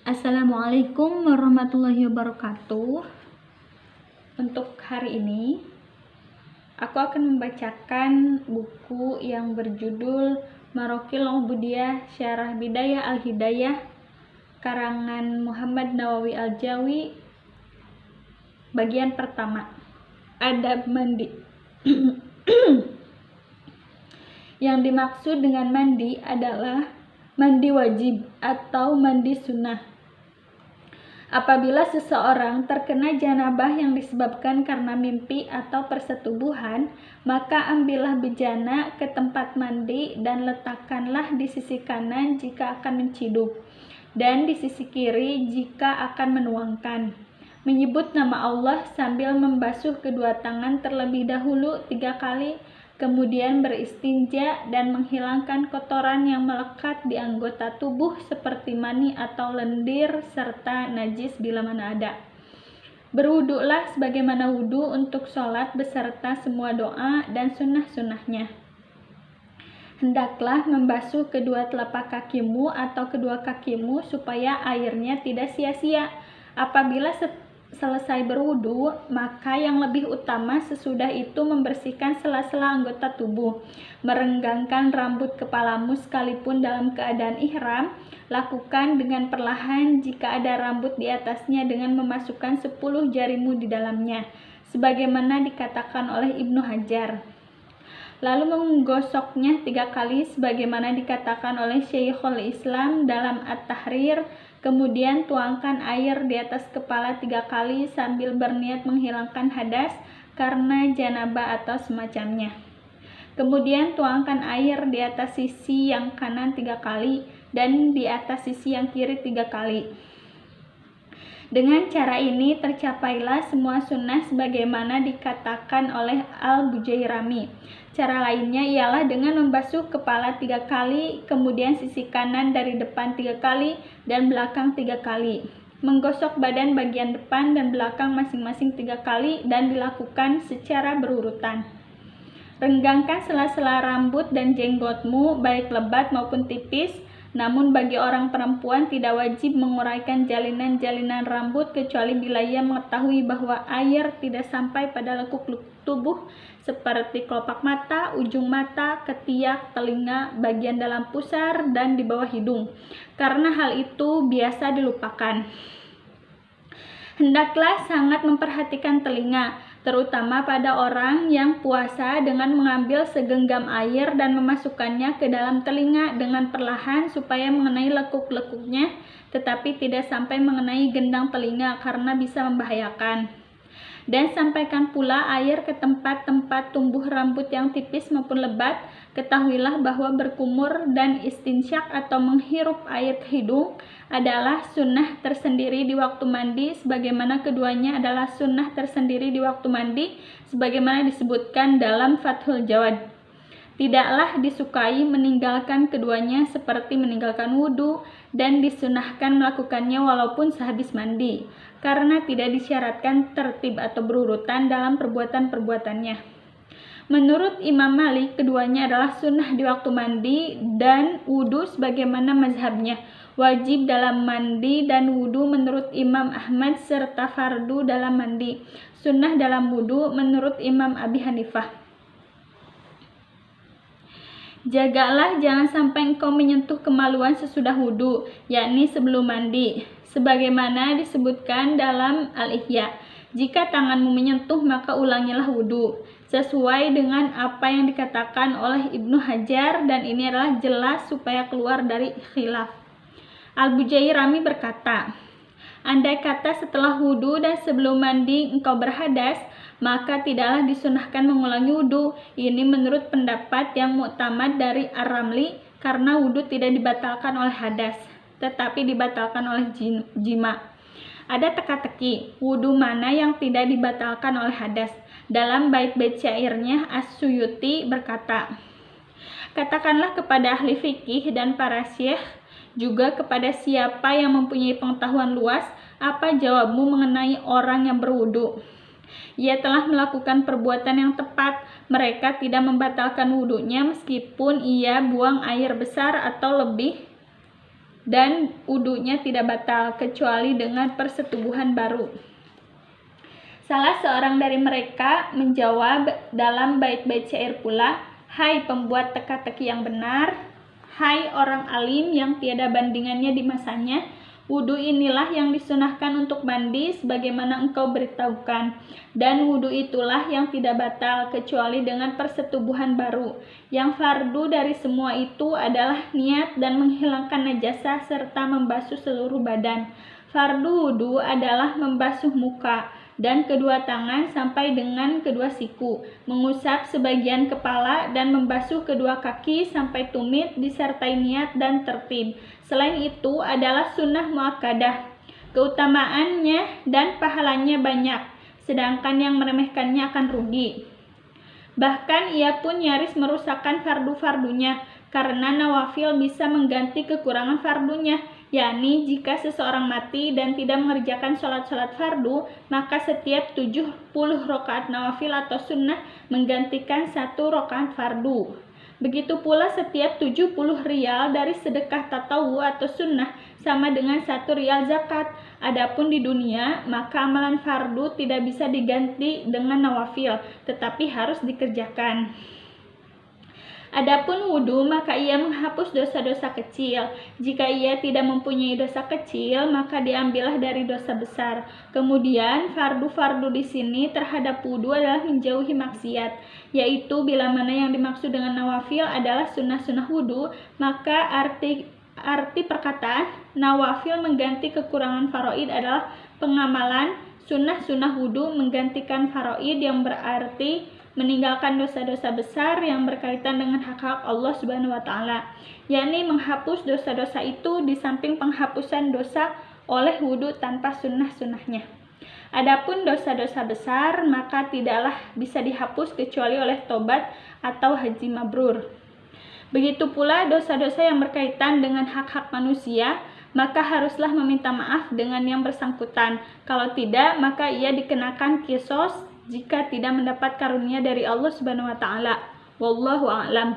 Assalamualaikum warahmatullahi wabarakatuh. Untuk hari ini, aku akan membacakan buku yang berjudul Marokil Ubudiyah Syarah Bidayah Al-Hidayah karangan Muhammad Nawawi Al-Jawi, bagian pertama, Adab Mandi. Yang dimaksud dengan mandi adalah mandi wajib atau mandi sunnah. Apabila seseorang terkena janabah yang disebabkan karena mimpi atau persetubuhan, maka ambillah bejana ke tempat mandi dan letakkanlah di sisi kanan jika akan menciduk, dan di sisi kiri jika akan menuangkan. Menyebut nama Allah sambil membasuh kedua tangan terlebih dahulu 3 kali, kemudian beristinja dan menghilangkan kotoran yang melekat di anggota tubuh seperti mani atau lendir serta najis bila mana ada. Berwuduklah sebagaimana wudu untuk sholat beserta semua doa dan sunnah-sunnahnya. Hendaklah membasuh kedua telapak kakimu atau kedua kakimu supaya airnya tidak sia-sia. Apabila selesai berwudu, maka yang lebih utama sesudah itu membersihkan sela-sela anggota tubuh, merenggangkan rambut kepalamu sekalipun dalam keadaan ihram. Lakukan dengan perlahan jika ada rambut di atasnya dengan memasukkan 10 jarimu di dalamnya, sebagaimana dikatakan oleh Ibnu Hajar. Lalu menggosoknya 3 kali sebagaimana dikatakan oleh Syekhul Islam dalam At-Tahrir. Kemudian tuangkan air di atas kepala 3 kali sambil berniat menghilangkan hadas karena janabah atau semacamnya. Kemudian tuangkan air di atas sisi yang kanan 3 kali dan di atas sisi yang kiri 3 kali. Dengan cara ini tercapailah semua sunnah sebagaimana dikatakan oleh Al-Bujairami. Cara lainnya ialah dengan membasuh kepala 3 kali, kemudian sisi kanan dari depan 3 kali dan belakang 3 kali. Menggosok badan bagian depan dan belakang masing-masing 3 kali dan dilakukan secara berurutan. Renggangkan sela-sela rambut dan jenggotmu, baik lebat maupun tipis. Namun bagi orang perempuan tidak wajib menguraikan jalinan-jalinan rambut kecuali bila ia mengetahui bahwa air tidak sampai pada lekuk-lekuk tubuh seperti kelopak mata, ujung mata, ketiak, telinga, bagian dalam pusar, dan di bawah hidung. Karena hal itu biasa dilupakan. Hendaklah sangat memperhatikan telinga, terutama pada orang yang puasa, dengan mengambil segenggam air dan memasukkannya ke dalam telinga dengan perlahan supaya mengenai lekuk-lekuknya, tetapi tidak sampai mengenai gendang telinga karena bisa membahayakan. Dan sampaikan pula air ke tempat-tempat tumbuh rambut yang tipis maupun lebat. Ketahuilah bahwa berkumur dan istinsyak atau menghirup air ke hidung adalah sunnah tersendiri di waktu mandi, sebagaimana keduanya adalah sunnah tersendiri di waktu mandi, sebagaimana disebutkan dalam Fathul Jawad. Tidaklah disukai meninggalkan keduanya seperti meninggalkan wudu, dan disunahkan melakukannya walaupun sehabis mandi, karena tidak disyaratkan tertib atau berurutan dalam perbuatan-perbuatannya. Menurut Imam Malik, keduanya adalah sunnah di waktu mandi dan wudu sebagaimana mazhabnya, wajib dalam mandi dan wudu menurut Imam Ahmad, serta fardu dalam mandi, sunnah dalam wudu menurut Imam Abi Hanifah. Jagalah jangan sampai engkau menyentuh kemaluan sesudah wudu, yakni sebelum mandi, sebagaimana disebutkan dalam Al-Ihya. Jika tanganmu menyentuh, maka ulangilah wudu, sesuai dengan apa yang dikatakan oleh Ibnu Hajar, dan ini adalah jelas supaya keluar dari khilaf. Al-Bujairami berkata, andai kata setelah wudu dan sebelum mandi engkau berhadas, maka tidaklah disunahkan mengulangi wudu. Ini menurut pendapat yang muktamad dari Ar-Ramli, karena wudu tidak dibatalkan oleh hadas, tetapi dibatalkan oleh jima. Ada teka-teki, wudu mana yang tidak dibatalkan oleh hadas. Dalam bait-bait syairnya, As-Suyuti berkata, katakanlah kepada ahli fikih dan para syekh, juga kepada siapa yang mempunyai pengetahuan luas, apa jawabmu mengenai orang yang berwudu? Ia telah melakukan perbuatan yang tepat. Mereka tidak membatalkan wudunya meskipun ia buang air besar atau lebih dan wudunya tidak batal kecuali dengan persetubuhan baru. Salah seorang dari mereka menjawab dalam bait-bait syair pula, "Hai pembuat teka-teki yang benar, hai orang alim yang tiada bandingannya di masanya, wudu inilah yang disunahkan untuk mandi sebagaimana engkau beritahukan, dan wudu itulah yang tidak batal kecuali dengan persetubuhan baru. Yang fardu dari semua itu adalah niat dan menghilangkan najasah serta membasuh seluruh badan. Fardu wudu adalah membasuh muka dan kedua tangan sampai dengan kedua siku, mengusap sebagian kepala dan membasuh kedua kaki sampai tumit disertai niat dan tertib. Selain itu adalah sunnah muakkadah. Keutamaannya dan pahalanya banyak, sedangkan yang meremehkannya akan rugi. Bahkan ia pun nyaris merusakkan fardu-fardunya, karena nawafil bisa mengganti kekurangan fardunya, yakni jika seseorang mati dan tidak mengerjakan sholat-sholat fardu, maka setiap 70 rakaat nawafil atau sunnah menggantikan 1 rakaat fardu. Begitu pula setiap 70 rial dari sedekah tatawu atau sunnah sama dengan 1 rial zakat. Adapun di dunia, maka amalan fardu tidak bisa diganti dengan nawafil, tetapi harus dikerjakan. Adapun wudu, maka ia menghapus dosa-dosa kecil. Jika ia tidak mempunyai dosa kecil, maka diambillah dari dosa besar. Kemudian, fardu-fardu di sini terhadap wudu adalah menjauhi maksiat, yaitu bila mana yang dimaksud dengan nawafil adalah sunnah-sunnah wudu, maka arti perkataan nawafil mengganti kekurangan faraid adalah pengamalan sunnah-sunnah wudu menggantikan faraid, yang berarti meninggalkan dosa-dosa besar yang berkaitan dengan hak-hak Allah Subhanahu wa taala, yakni menghapus dosa-dosa itu di samping penghapusan dosa oleh wudu tanpa sunnah-sunnahnya. Adapun dosa-dosa besar maka tidaklah bisa dihapus kecuali oleh tobat atau haji mabrur. Begitu pula dosa-dosa yang berkaitan dengan hak-hak manusia, maka haruslah meminta maaf dengan yang bersangkutan. Kalau tidak, maka ia dikenakan qisos jika tidak mendapat karunia dari Allah Subhanahu wa taala. Wallahu a'lam.